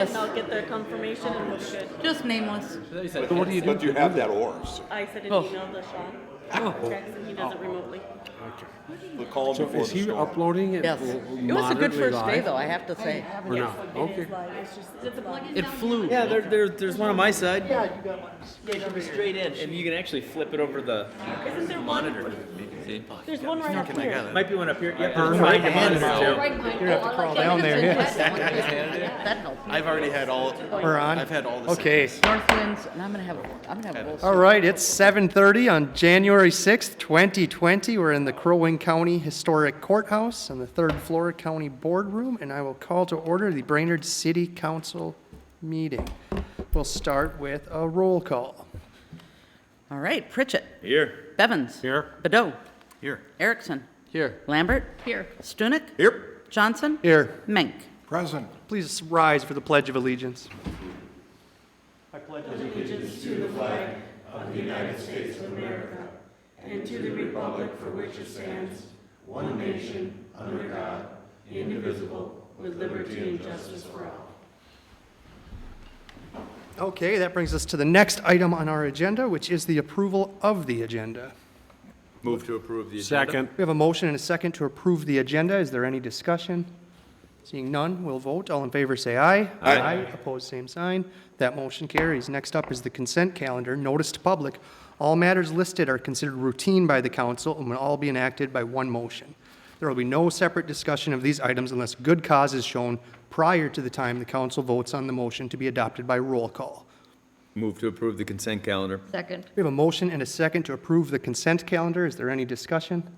And I'll get their confirmation and we'll be good. Just nameless. But what do you do? But you have that oars. I sent an email to Sean. Checks and he does it remotely. We'll call him So before is the he storm. uploading it? Yes. It was a good first day, though, I have to say. Or not? Okay. It's just, it's a plug-in. It flew. Yeah, there's one on my side. Yeah, you got one. Yeah, it should be straight in, and you can actually flip it over the Isn't there monitor? See? There's one right up here. Might be one up here. Yep, there's right behind us too. You have to crawl down there, yeah. That helped. I've already had all. We're on? I've had all the. Okay. Northwinds, and I'm gonna have a roll. All right, it's 7:30 on January 6th, 2020. We're in the Crow Wing County Historic Courthouse on the third floor County Boardroom, and I will call to order the Brainerd City Council meeting. We'll start with a roll call. All right, Pritchett. Here. Bevins. Here. Bedeau. Here. Erickson. Here. Lambert. Here. Stunek. Here. Johnson. Here. Mink. Present. Please rise for the Pledge of Allegiance. And to the republic for which it stands, one nation, under God, indivisible, with liberty and justice for all. Okay, that brings us to the next item on our agenda, which is the approval of the agenda. Move to approve the agenda. Second. We have a motion and a second to approve the agenda. Is there any discussion? Seeing none, we'll vote. All in favor say aye. Aye. Opposed, same sign. That motion carries. Next up is the consent calendar. Notice to public. All matters listed are considered routine by the council and will all be enacted by one motion. There will be no separate discussion of these items unless good cause is shown prior to the time the council votes on the motion to be adopted by roll call. Move to approve the consent calendar. Second. We have a motion and a second to approve the consent calendar. Is there any discussion?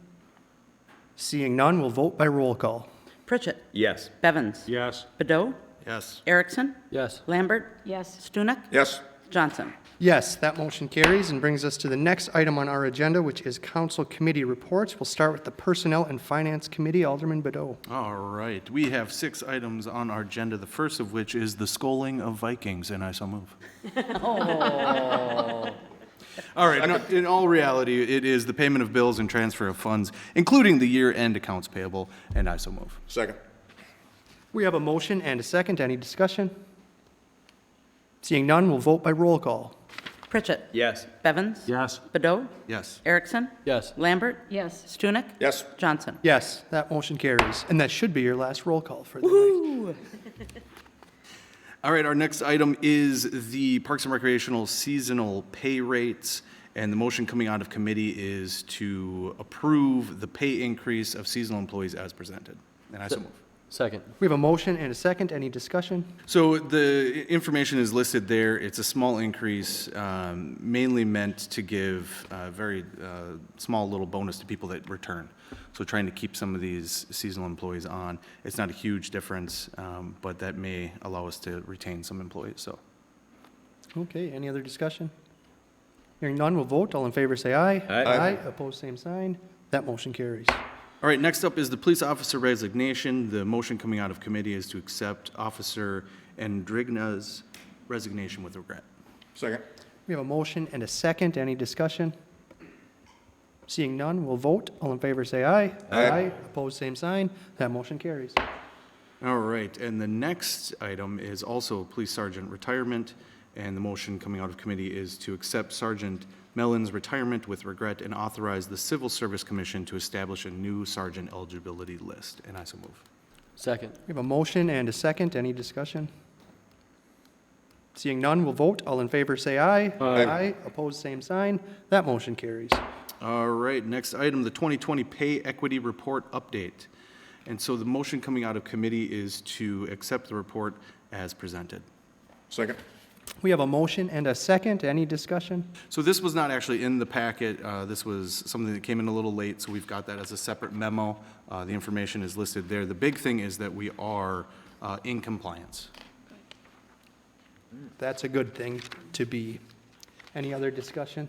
Seeing none, we'll vote by roll call. Pritchett. Yes. Bevins. Yes. Bedeau. Yes. Erickson. Yes. Lambert. Yes. Stunek. Yes. Johnson. Yes, that motion carries and brings us to the next item on our agenda, which is council committee reports. We'll start with the Personnel and Finance Committee. Alderman Bedeau. All right, we have 6 items on our agenda, the first of which is the scolding of Vikings, and I so move. All right, no, in all reality, it is the payment of bills and transfer of funds, including the year-end accounts payable, and I so move. Second. We have a motion and a second. Any discussion? Seeing none, we'll vote by roll call. Pritchett. Yes. Bevins. Yes. Bedeau. Yes. Erickson. Yes. Lambert. Yes. Stunek. Yes. Johnson. Yes, that motion carries. And that should be your last roll call for the night. All right, our next item is the Parks and Recreational seasonal pay rates, and the motion coming out of committee is to approve the pay increase of seasonal employees as presented, and I so move. Second. We have a motion and a second. Any discussion? So the information is listed there. It's a small increase, mainly meant to give a very small little bonus to people that return. So trying to keep some of these seasonal employees on. It's not a huge difference, but that may allow us to retain some employees, so. Okay, any other discussion? Hearing none, we'll vote. All in favor say aye. Aye. Opposed, same sign. That motion carries. All right, next up is the police officer resignation. The motion coming out of committee is to accept Officer Andrigna's resignation with regret. Second. We have a motion and a second. Any discussion? Seeing none, we'll vote. All in favor say aye. Aye. Opposed, same sign. That motion carries. All right, and the next item is also police sergeant retirement, and the motion coming out of committee is to accept Sergeant Mellon's retirement with regret and authorize the Civil Service Commission to establish a new sergeant eligibility list, and I so move. Second. We have a motion and a second. Any discussion? Seeing none, we'll vote. All in favor say aye. Aye. Opposed, same sign. That motion carries. All right, next item, the 2020 Pay Equity Report Update. And so the motion coming out of committee is to accept the report as presented. Second. We have a motion and a second. Any discussion? So this was not actually in the packet. This was something that came in a little late, so we've got that as a separate memo. The information is listed there. The big thing is that we are in compliance. That's a good thing to be. Any other discussion?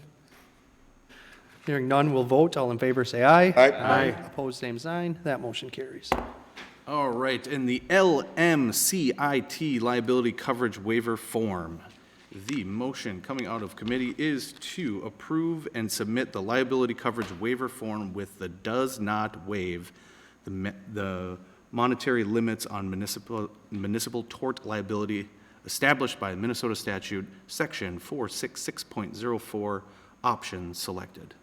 Hearing none, we'll vote. All in favor say aye. Aye. Opposed, same sign. That motion carries. All right, in the LMCIT liability coverage waiver form, the motion coming out of committee is to approve and submit the liability coverage waiver form with the does not waive the monetary limits on municipal tort liability established by Minnesota statute, section 466.04, option selected.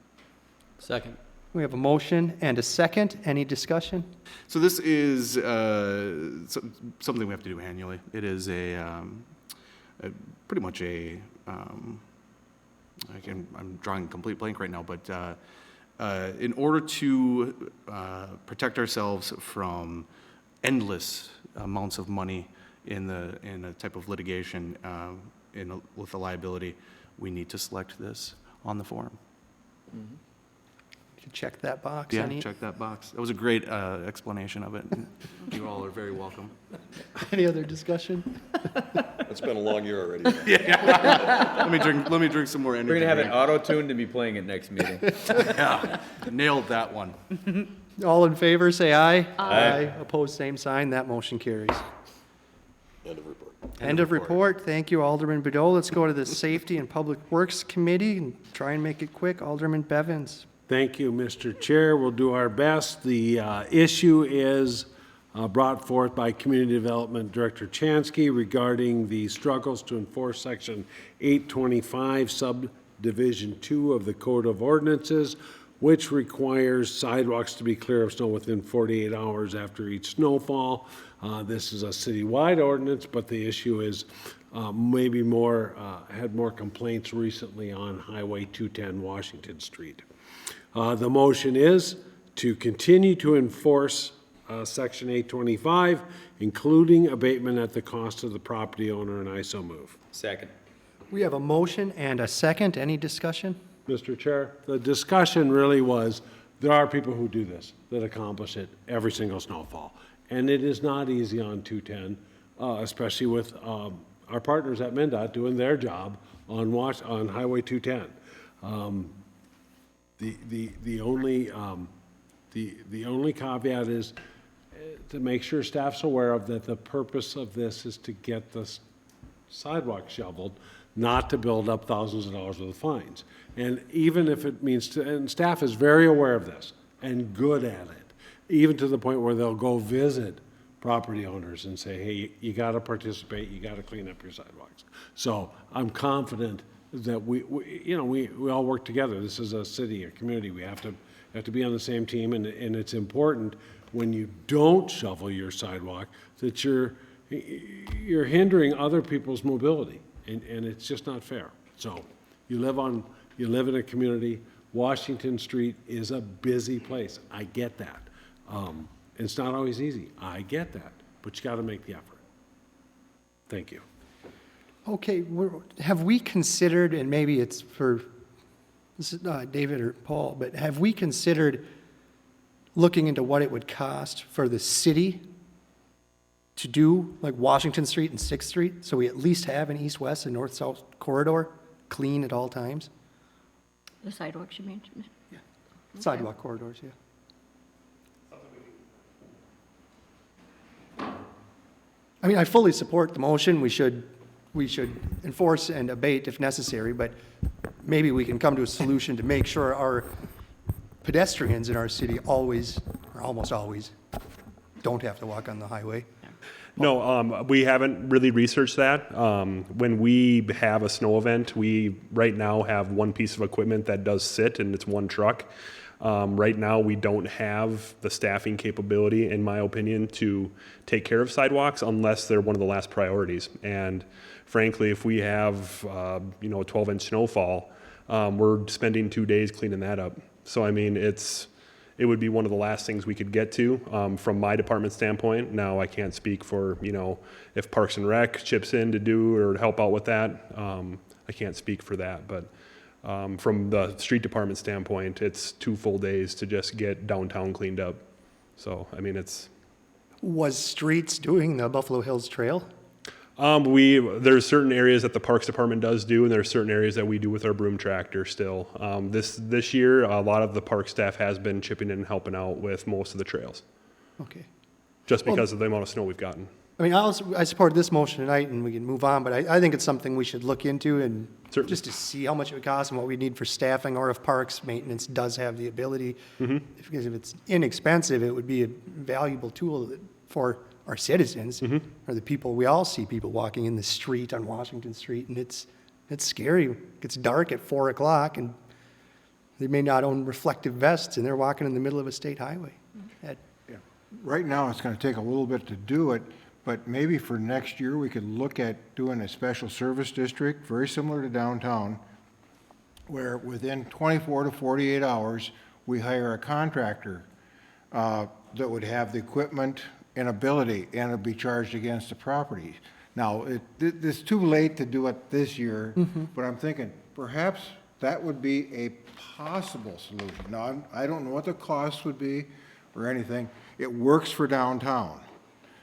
Second. We have a motion and a second. Any discussion? So this is something we have to do annually. It is pretty much I'm drawing a complete blank right now, but in order to protect ourselves from endless amounts of money in a type of litigation with a liability, we need to select this on the form. You check that box. Yeah, check that box. That was a great explanation of it. You all are very welcome. Any other discussion? It's been a long year already. Let me drink some more energy. We're gonna have it drink. auto-tuned and be playing it next meeting. Yeah, nailed that one. All in favor, say aye. Aye. Opposed, same sign. That motion carries. End of report. End of report. Thank you, Alderman Bedell. Let's go to the Safety and Public Works Committee and try and make it quick. Alderman Bevins. Thank you, Mr. Chair. We'll do our best. The issue is brought forth by Community Development Director Chansky regarding the struggles to enforce Section 825, Subdivision 2 of the Code of Ordinances, which requires sidewalks to be clear of snow within 48 hours after each snowfall. This is a citywide ordinance, but the issue is maybe had more complaints recently on Highway 210 Washington Street. The motion is to continue to enforce Section 825, including abatement at the cost of the property owner, and I so move. Second. We have a motion and a second. Any discussion? Mr. Chair, the discussion really was, there are people who do this, that accomplish it every single snowfall. And it is not easy on 210, especially with our partners at MnDOT doing their job on Highway 210. The only caveat is to make sure staff's aware of that the purpose of this is to get the sidewalk shoveled, not to build up thousands of dollars worth of fines. And even if it means and staff is very aware of this and good at it, even to the point where they'll go visit property owners and say, hey, you got to participate, you got to clean up your sidewalks. So I'm confident that we all work together. This is a city, a community. We have to be on the same team, and it's important when you don't shovel your sidewalk that you're hindering other people's mobility, and it's just not fair. So you live in a community. Washington Street is a busy place. I get that. It's not always easy. I get that, but you got to make the effort. Thank you. Okay, have we considered, and maybe it's for David or Paul, but have we considered looking into what it would cost for the city to do like Washington Street and 6th Street, so we at least have an east-west and north-south corridor clean at all times? The sidewalks, you mean? Yeah. Sidewalk corridors, yeah. I mean, I fully support the motion. We should enforce and abate if necessary, but maybe we can come to a solution to make sure our pedestrians in our city always, or almost always, don't have to walk on the highway. No, we haven't really researched that. When we have a snow event, we right now have one piece of equipment that does sit, and it's one truck. Right now, we don't have the staffing capability, in my opinion, to take care of sidewalks unless they're one of the last priorities. And frankly, if we have, a 12-inch snowfall, we're spending 2 days cleaning that up. So, I mean, it would be one of the last things we could get to from my department standpoint. Now, I can't speak for, if Parks and Rec chips in to do or help out with that. I can't speak for that, but from the street department standpoint, it's 2 full days to just get downtown cleaned up. So, I mean, Was Streets doing the Buffalo Hills Trail? There's certain areas that the Parks Department does do, and there's certain areas that we do with our broom tractor still. This year, a lot of the park staff has been chipping in and helping out with most of the trails, Okay. just because of the amount of snow we've gotten. I mean, I support this motion tonight, and we can move on, but I think it's something we should look into and Certainly. just to see how much it would cost and what we need for staffing, or if parks maintenance does have the ability. Because if it's inexpensive, it would be a valuable tool for our citizens, are the people, we all see people walking in the street on Washington Street, and it's scary. It gets dark at 4 o'clock, and they may not own reflective vests, and they're walking in the middle of a state highway. That- Right now, it's going to take a little bit to do it, but maybe for next year, we could look at doing a special service district, very similar to downtown, where within 24 to 48 hours, we hire a contractor that would have the equipment and ability, and it'd be charged against the property. Now, it's too late to do it this year, but I'm thinking perhaps that would be a possible solution. Now, I don't know what the cost would be or anything. It works for downtown,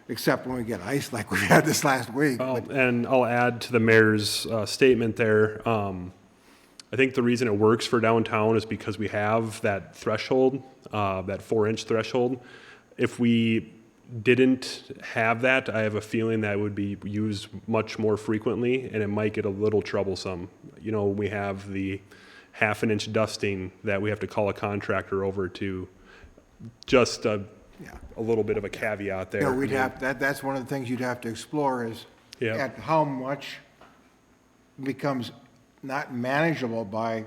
except when we get ice like we had this last week. Oh, and I'll add to the mayor's statement there. I think the reason it works for downtown is because we have that threshold, that 4-inch threshold. If we didn't have that, I have a feeling that would be used much more frequently, and it might get a little troublesome. You know, we have the 1/2 inch dusting that we have to call a contractor over to. Just a little bit of a caveat there. You know, we'd have, that's one of the things you'd have to explore is at how much becomes not manageable by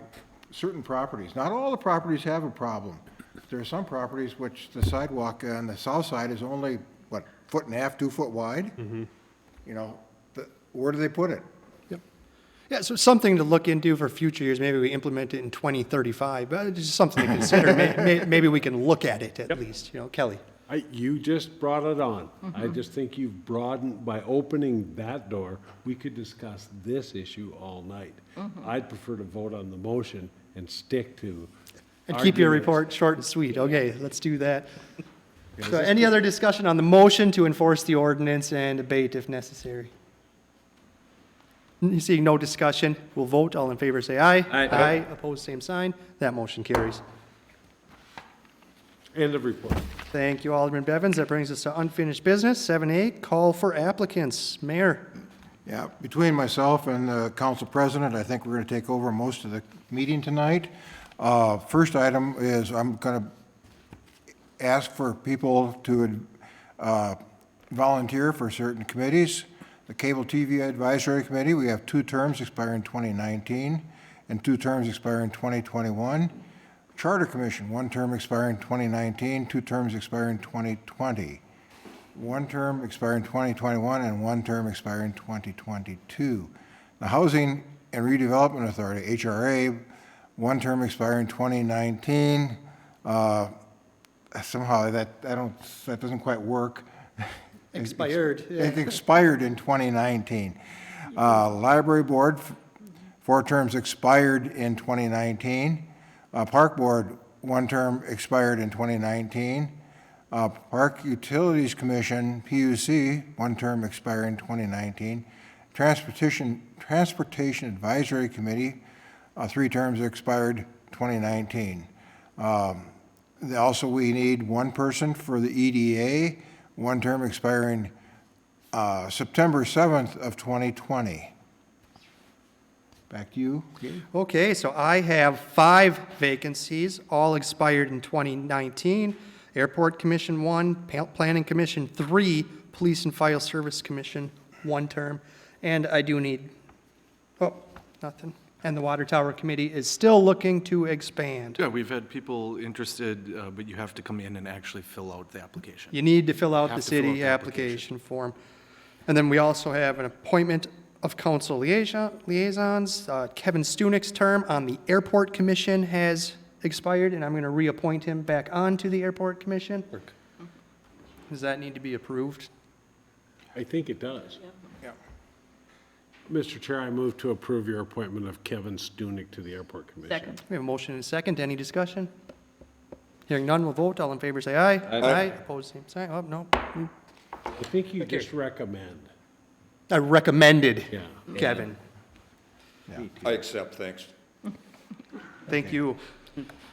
certain properties. Not all the properties have a problem. There are some properties which the sidewalk on the south side is only, what, 1.5 feet, 2 foot wide? You know, where do they put it? Yeah, so something to look into for future years. Maybe we implement it in 2035, but it's just something to consider. Maybe we can look at it at least, you know. Kelly? You just brought it on. I just think you've broadened, by opening that door, we could discuss this issue all night. I'd prefer to vote on the motion and stick to. And keep your report short and sweet. Okay, let's do that. So any other discussion on the motion to enforce the ordinance and debate if necessary? Seeing no discussion, we'll vote. All in favor say aye. Aye. Opposed, same sign. That motion carries. End of report. Thank you, Alderman Bevins. That brings us to unfinished business. 7A, call for applicants. Mayor? Yeah, between myself and the council president, I think we're going to take over most of the meeting tonight. First item is I'm going to ask for people to volunteer for certain committees. The Cable TV Advisory Committee, we have 2 terms expiring 2019 and 2 terms expiring 2021. Charter Commission, 1 term expiring 2019, 2 terms expiring 2020. 1 term expiring 2021 and 1 term expiring 2022. The Housing and Redevelopment Authority, HRA, 1 term expiring 2019. Somehow that doesn't quite work. Expired. It expired in 2019. Library Board, 4 terms expired in 2019. Park Board, 1 term expired in 2019. Park Utilities Commission, PUC, 1 term expiring in 2019. Transportation Advisory Committee, 3 terms expired 2019. Also, we need 1 person for the EDA, 1 term expiring September 7th of 2020. Back to you, Gabe. Okay, so I have 5 vacancies, all expired in 2019. Airport Commission 1, Planning Commission 3, Police and Fire Service Commission 1 term, and I do need, nothing. And the Water Tower Committee is still looking to expand. Yeah, we've had people interested, but you have to come in and actually fill out the application. You need to fill out Have the to fill out city the application form. And then we also have an appointment of council liaisons. Kevin Stunick's term on the Airport Commission has expired, and I'm going to reappoint him back on to the Airport Commission. Does that need to be approved? I think it does. Yeah. Mr. Chair, I move to approve your appointment of Kevin Stunick to the Airport Commission. Second. We have a motion and a second. Any discussion? Hearing none, we'll vote. All in favor say aye. Aye. Opposed, same sign. Oh, no. I think you just recommend. I recommended Yeah. Kevin. I accept, thanks. Thank you.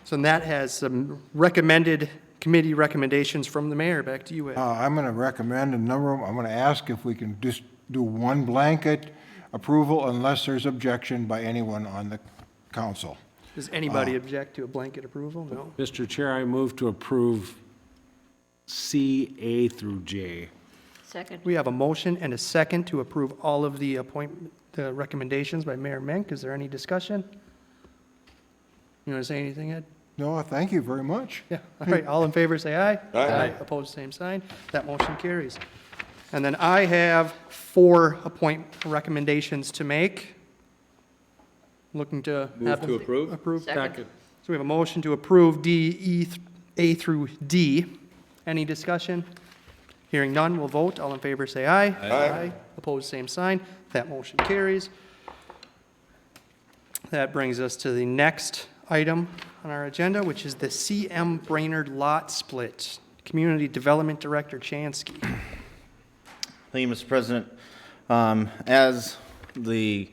So that has some recommended committee recommendations from the mayor. Back to you, Ed. I'm going to recommend a number of them. I'm going to ask if we can just do 1 blanket approval unless there's objection by anyone on the council. Does anybody object to a blanket approval? No. Mr. Chair, I move to approve C, A through J. Second. We have a motion and a second to approve all of the the recommendations by Mayor Menk. Is there any discussion? You want to say anything, Ed? No, thank you very much. Yeah, all right, all in favor, say aye. Aye. Opposed, same sign. That motion carries. And then I have 4 recommendations to make. Looking to have them approved. Second. So we have a motion to approve A through D. Any discussion? Hearing none, we'll vote. All in favor, say aye. Aye. Opposed, same sign. That motion carries. That brings us to the next item on our agenda, which is the CM Brainerd lot split. Community Development Director Chansky. Thank you, Mr. President. As the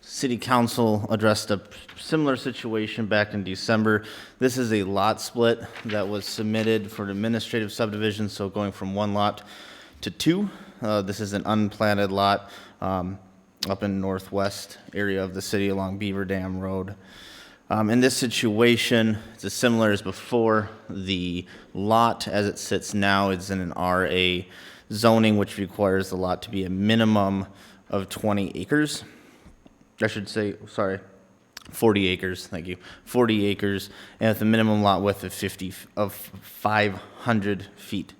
City Council addressed a similar situation back in December, this is a lot split that was submitted for an administrative subdivision, so going from 1 lot to 2. This is an unplatted lot up in northwest area of the city along Beaver Dam Road. In this situation, it's as similar as before. The lot, as it sits now, is in an RA zoning, which requires the lot to be a minimum of 20 acres. I should say, sorry, 40 acres, thank you. 40 acres, and with a minimum lot width of 500 feet.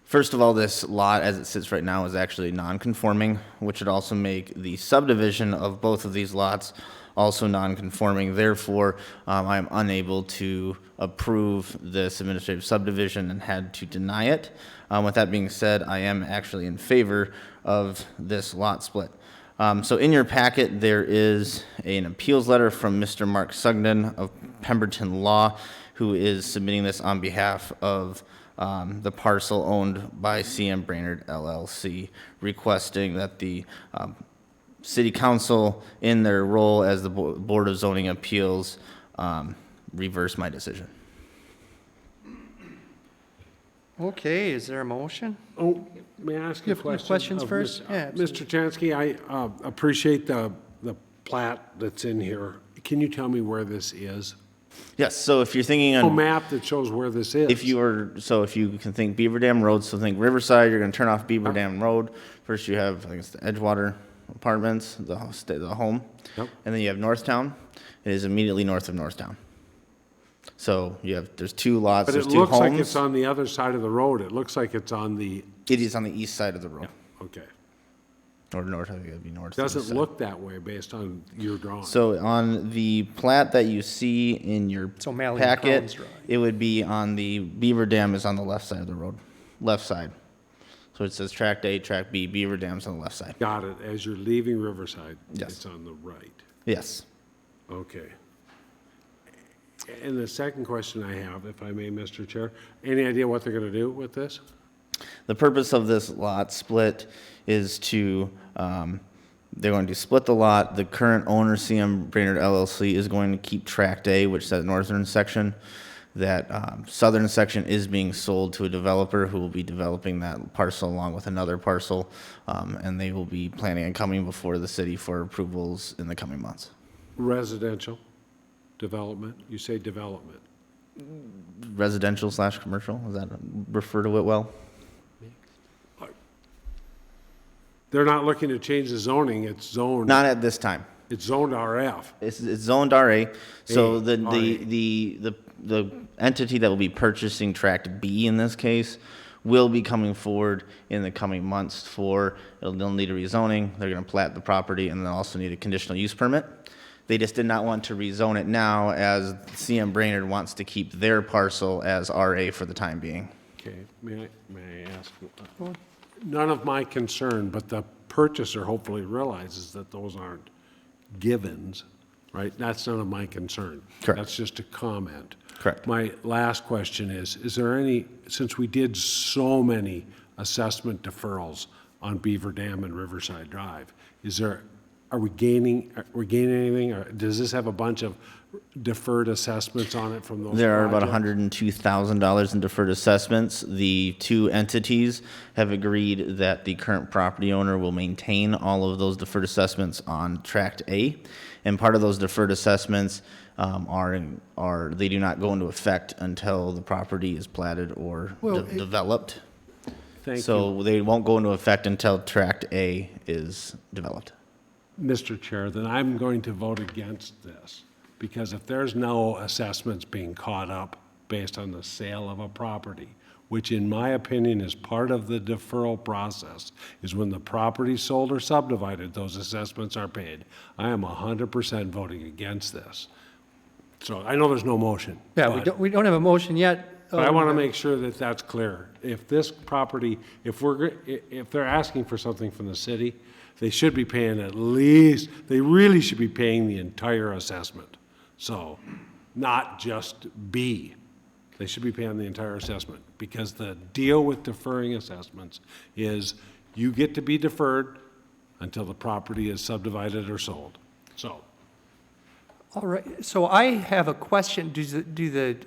First of all, this lot, as it sits right now, is actually non-conforming, which would also make the subdivision of both of these lots also non-conforming. Therefore, I am unable to approve this administrative subdivision and had to deny it. With that being said, I am actually in favor of this lot split. So in your packet, there is an appeals letter from Mr. Mark Sugden of Pemberton Law, who is submitting this on behalf of the parcel owned by CM Brainerd LLC, requesting that the City Council, in their role as the Board of Zoning Appeals, reverse my decision. Okay, is there a motion? Oh, may I ask You a have question? questions of first? Yeah, Mr. Chansky, I appreciate the plat that's in here. Can you tell me where this is? Yes, so if you're thinking A on, map that shows where this is. if you can think Beaver Dam Road, so think Riverside, you're gonna turn off Beaver Dam Road. First you have, I think it's the Edgewater Apartments, the home. Yep. And then you have Northtown. It is immediately north of Northtown. So there's 2 lots, But there's it 2 looks like homes. it's on the other side of the road. It looks like it's on the, It is on the east side of the road, okay. or north, I think it'd be north. Doesn't east side. look that way based on your drawing. So on the plat that you see in your So O'Malley and Crown's packet, drawing. it would be on the Beaver Dam is on the left side of the road, left side. So it says tract A, tract B, Beaver Dam's on the left side. Got it. As you're leaving Riverside, Yes. it's on the right. Yes. Okay. And the second question I have, if I may, Mr. Chair, any idea what they're going to do with this? The purpose of this lot split is to, they're going to split the lot. The current owner, CM Brainerd LLC, is going to keep tract A, which is that northern section. That southern section is being sold to a developer who will be developing that parcel along with another parcel, and they will be planning on coming before the city for approvals in the coming months. Residential development? You say development. Residential/commercial, does that refer to it well? They're not looking to change the zoning. It's zoned. Not at this time. It's zoned RF. It's zoned RA, so A, the entity that will be purchasing tract B in this case will be coming forward in the coming months they'll need a rezoning, they're gonna plat the property, and they'll also need a conditional use permit. They just did not want to rezone it now, as CM Brainerd wants to keep their parcel as RA for the time being. Okay, may I ask? None of my concern, but the purchaser hopefully realizes that those aren't givens, right? That's none of my concern. Correct. That's just a comment. Correct. My last question is there any, since we did so many assessment deferrals on Beaver Dam and Riverside Drive, are we gaining anything? Or does this have a bunch of deferred assessments on it from those There are about projects? $102,000 in deferred assessments. The 2 entities have agreed that the current property owner will maintain all of those deferred assessments on tract A. And part of those deferred assessments they do not go into effect until the property is platted or developed. Thank So they won't go into effect until Tract A is developed. Mr. Chair, then I'm going to vote against this, because if there's no assessments being caught up based on the sale of a property, which in my opinion is part of the deferral process, is when the property sold or subdivided, those assessments are paid. I am 100% voting against this. So I know there's no motion. Yeah, but- we don't have a motion yet. But I want to make sure that that's clear. If this property, if they're asking for something from the city, they should be paying at least, they really should be paying the entire assessment. So, not just B. They should be paying the entire assessment, because the deal with deferring assessments is you get to be deferred until the property is subdivided or sold. So, All right, so I have a question. Do the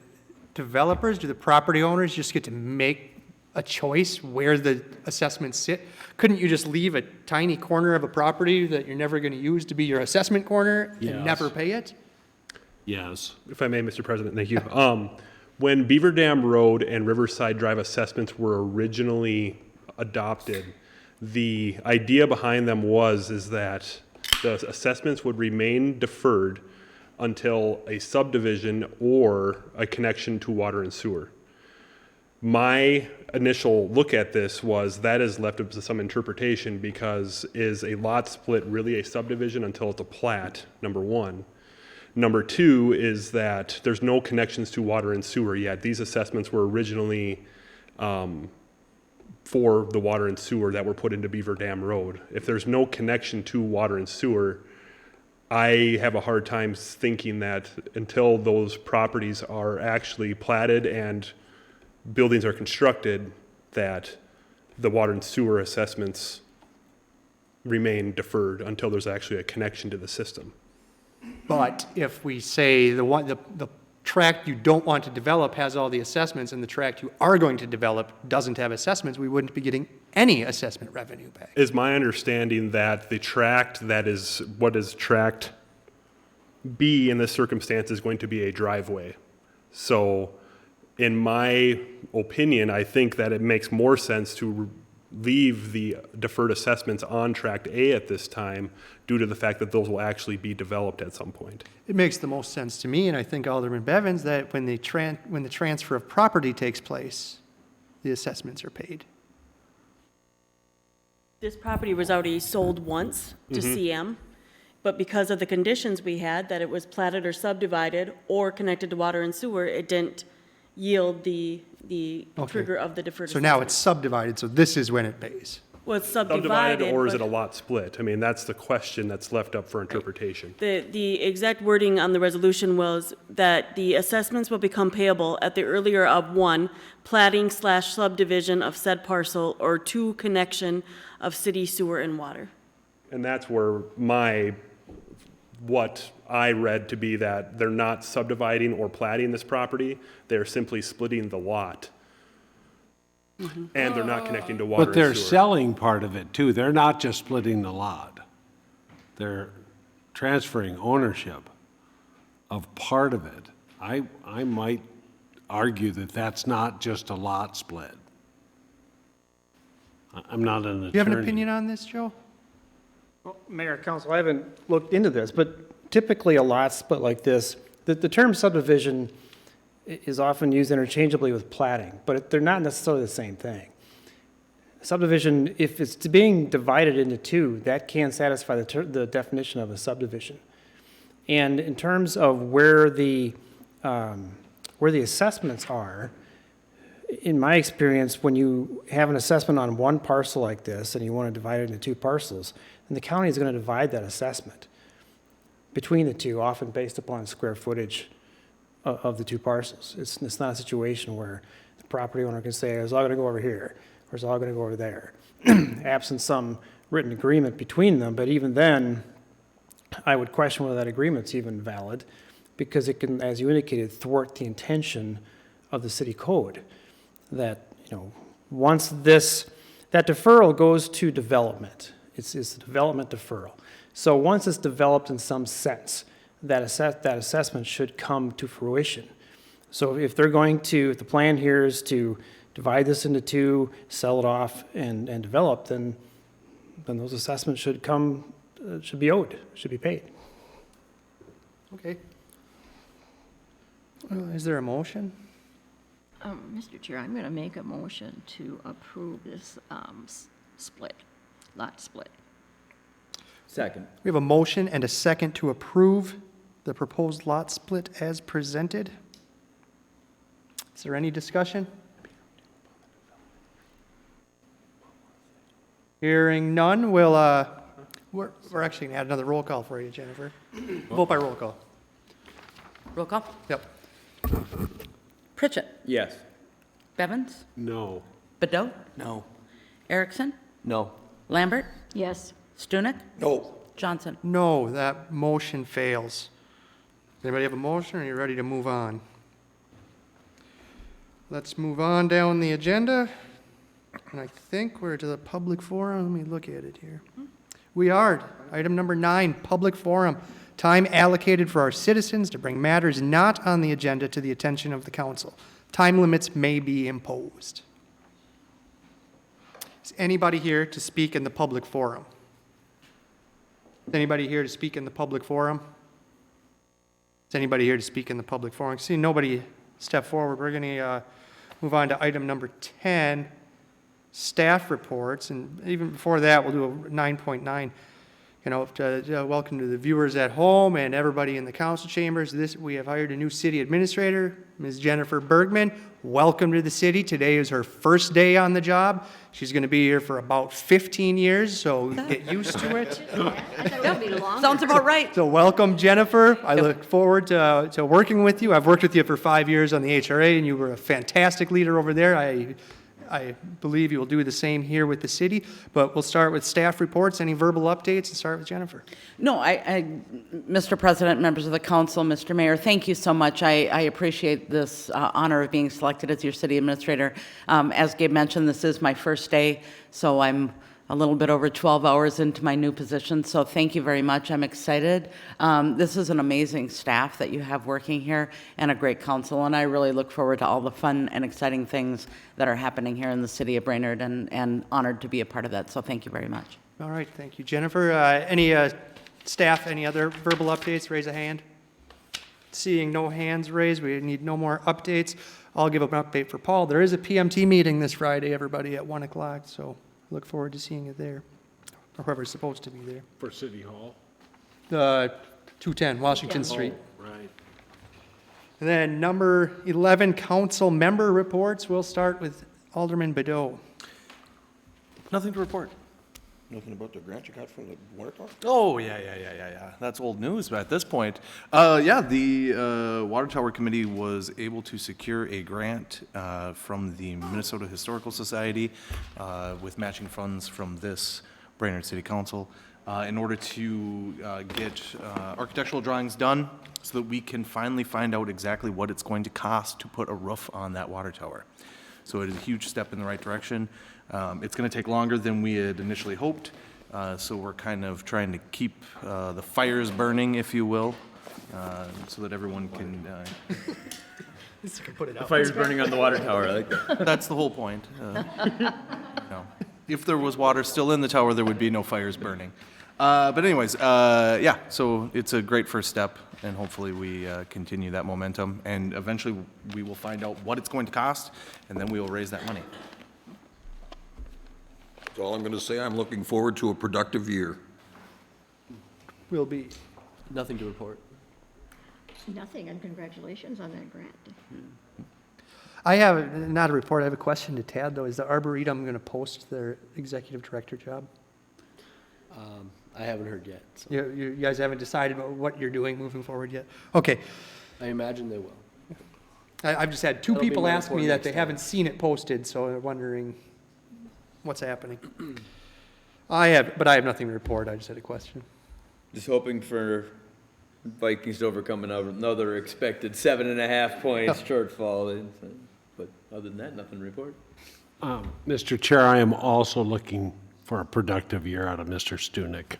developers, do the property owners just get to make a choice where the assessments sit? Couldn't you just leave a tiny corner of a property that you're never going to use to be your assessment corner and Yes. never pay it? yes. If I may, Mr. President, thank you. When Beaver Dam Road and Riverside Drive assessments were originally adopted, the idea behind them is that the assessments would remain deferred until a subdivision or a connection to water and sewer. My initial look at this was that is left up to some interpretation, because is a lot split really a subdivision until it's a plat, number one? Number two is that there's no connections to water and sewer yet. These assessments were originally for the water and sewer that were put into Beaver Dam Road. If there's no connection to water and sewer, I have a hard time thinking that until those properties are actually platted and buildings are constructed, that the water and sewer assessments remain deferred until there's actually a connection to the system. But if we say the tract you don't want to develop has all the assessments and the tract you are going to develop doesn't have assessments, we wouldn't be getting any assessment revenue back. Is my understanding that the tract that is what is tract B in this circumstance is going to be a driveway. So in my opinion, I think that it makes more sense to leave the deferred assessments on tract A at this time due to the fact that those will actually be developed at some point. It makes the most sense to me, and I think Alderman Bevins, that when the transfer of property takes place, the assessments are paid. This property was already sold once to CM, but because of the conditions we had, that it was platted or subdivided or connected to water and sewer, it didn't yield the Okay. trigger of the deferred So now assessment. it's subdivided, so this is when it pays. Well, it's Subdivided, subdivided, or is it but a lot split? I mean, that's the question that's left up for interpretation. the exact wording on the resolution was that the assessments will become payable at the earlier of one, platting/subdivision of said parcel, or two, connection of city sewer and water. And that's where what I read to be that they're not subdividing or platting this property, they're simply splitting the lot. And they're not connecting to water But they're and sewer. selling part of it too. They're not just splitting the lot. They're transferring ownership of part of it. I might argue that that's not just a lot split. I'm not an attorney. Do you have an opinion on this, Joe? Well, Mayor, Council, I haven't looked into this, but typically a lot split like this, the term subdivision is often used interchangeably with platting, but they're not necessarily the same thing. Subdivision, if it's being divided into two, that can satisfy the definition of a subdivision. And in terms of where the assessments are, in my experience, when you have an assessment on one parcel like this and you want to divide it into two parcels, then the county is going to divide that assessment between the two, often based upon square footage of the two parcels. It's not a situation where the property owner can say, it's all going to go over here, or it's all going to go over there, absent some written agreement between them. But even then, I would question whether that agreement's even valid, because it can, as you indicated, thwart the intention of the city code. That, once that deferral goes to development, it's a development deferral. So once it's developed in some sense, that assessment should come to fruition. So if they're going to, if the plan here is to divide this into two, sell it off, and develop, then those assessments should be owed, should be paid. Okay. Is there a motion? Mr. Chair, I'm going to make a motion to approve this lot split. Second. We have a motion and a second to approve the proposed lot split as presented. Is there any discussion? Hearing none, we're actually going to add another roll call for you, Jennifer. Vote by roll call. Roll call. Yep. Pritchett. Yes. Bevins. No. Bedot. No. Erickson. No. Lambert. Yes. Stunek. No. Johnson. No, that motion fails. Does anybody have a motion, or are you ready to move on? Let's move on down the agenda. And I think we're to the public forum. Let me look at it here. We are. Item number 9, public forum. Time allocated for our citizens to bring matters not on the agenda to the attention of the council. Time limits may be imposed. Is anybody here to speak in the public forum? Is anybody here to speak in the public forum? Is anybody here to speak in the public forum? See nobody step forward. We're going to move on to item number 10, staff reports. And even before that, we'll do a 9.9. Welcome to the viewers at home and everybody in the council chambers. We have hired a new city administrator, Ms. Jennifer Bergman. Welcome to the city. Today is her first day on the job. She's going to be here for about 15 years, so get used to it. I thought it would be long. Sounds about right. So welcome, Jennifer. I look forward to working with you. I've worked with you for 5 years on the HRA, and you were a fantastic leader over there. I believe you will do the same here with the city, but we'll start with staff reports. Any verbal updates? And start with Jennifer. No, Mr. President, members of the council, Mr. Mayor, thank you so much. I appreciate this honor of being selected as your city administrator. As Gabe mentioned, this is my first day, so I'm a little bit over 12 hours into my new position, so thank you very much. I'm excited. This is an amazing staff that you have working here and a great council, and I really look forward to all the fun and exciting things that are happening here in the city of Brainerd, and honored to be a part of that, so thank you very much. All right, thank you, Jennifer. Any staff, any other verbal updates? Raise a hand. Seeing no hands raised, we need no more updates. I'll give an update for Paul. There is a PMT meeting this Friday, everybody, at 1 o'clock, so look forward to seeing you there, or whoever's supposed to be there. For City Hall? 210 Washington Street. Right. And then number 11, council member reports. We'll start with Alderman Bedot. Nothing to report. Nothing about the grant you got for the water tower? Oh, yeah. That's old news at this point. The Water Tower Committee was able to secure a grant from the Minnesota Historical Society with matching funds from this Brainerd City Council in order to get architectural drawings done so that we can finally find out exactly what it's going to cost to put a roof on that water tower. So it is a huge step in the right direction. It's going to take longer than we had initially hoped, so we're kind of trying to keep the fires burning, if you will, so that everyone can... Put it The out. fire's burning on the water tower. I like that. That's the whole point. If there was water still in the tower, there would be no fires burning. But anyways, so it's a great first step, and hopefully we continue that momentum, and eventually we will find out what it's going to cost, and then we will raise that money. That's all I'm going to say. I'm looking forward to a productive year. Will be. Nothing to report. Nothing, and congratulations on that grant. I have, not a report, I have a question to Tad, though. Is the Arboretum going to post their executive director job? I haven't heard yet. So You guys haven't decided what you're doing moving forward yet? Okay. I imagine they will. I've just had two That'll be people my ask me report that next they time. haven't seen it posted, so they're wondering what's happening. But I have nothing to report. I just had a question. Just hoping for Vikings to overcome another expected 7.5 points shortfall. But other than that, nothing to report. Mr. Chair, I am also looking for a productive year out of Mr. Stunek.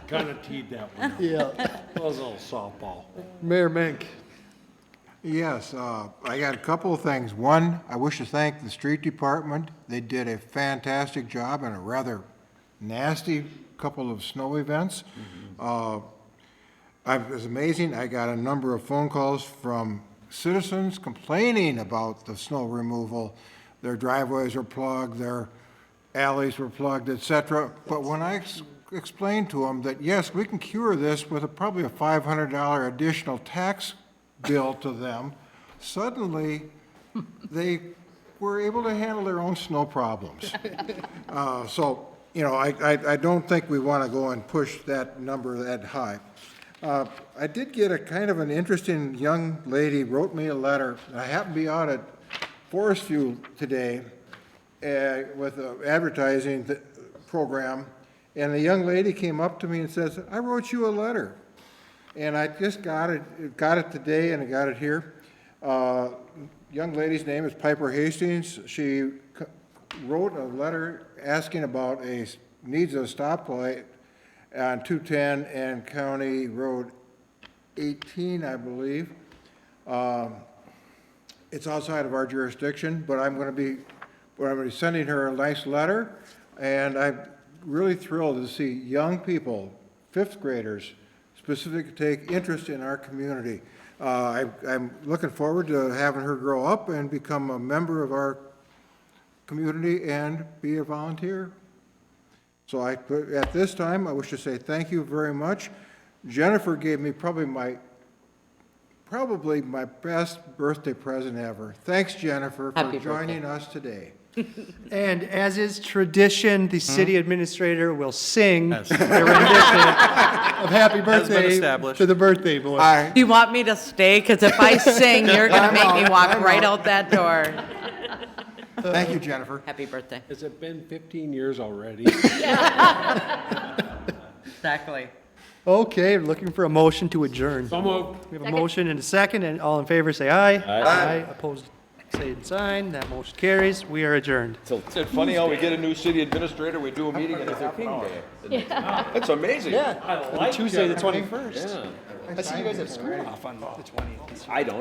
Kind of teed that one up. Yeah. That was a little softball. Mayor Mink. Yes, I got a couple of things. One, I wish to thank the street department. They did a fantastic job in a rather nasty couple of snow events. It was amazing. I got a number of phone calls from citizens complaining about the snow removal. Their driveways were plugged, their alleys were plugged, et cetera. But when I explained to them that, yes, we can cure this with probably a $500 additional tax bill to them, suddenly they were able to handle their own snow problems. So, you know, I don't think we want to go and push that number that high. I did get a kind of an interesting young lady wrote me a letter. I happened to be out at Forest View today with an advertising program, and the young lady came up to me and says, I wrote you a letter. And I just got it today, and I got it here. Young lady's name is Piper Hastings. She wrote a letter asking about needs a stoplight on 210 and County Road 18, I believe. It's outside of our jurisdiction, but I'm going to be sending her a nice letter, and I'm really thrilled to see young people, fifth graders, specifically take interest in our community. I'm looking forward to having her grow up and become a member of our community and be a volunteer. So at this time, I wish to say thank you very much. Jennifer gave me probably my best birthday present ever. Thanks, Jennifer, for joining us today. And as is tradition, the city administrator will sing a rendition of happy birthday to the birthday boy. Do you want me to stay? Because if I sing, you're going to make me walk right out that door. Thank you, Jennifer. Happy birthday. Has it been 15 years already? Exactly. Okay, looking for a motion to adjourn. So moved. We have a motion and a second, and all in favor say aye. Aye. Opposed, say sign. That motion carries. We are adjourned. Isn't it funny how we get a new city administrator, we do a meeting and it's a king day? That's amazing. Yeah, Tuesday the 21st. Yeah. I see you guys at school off on the 20th. I don't.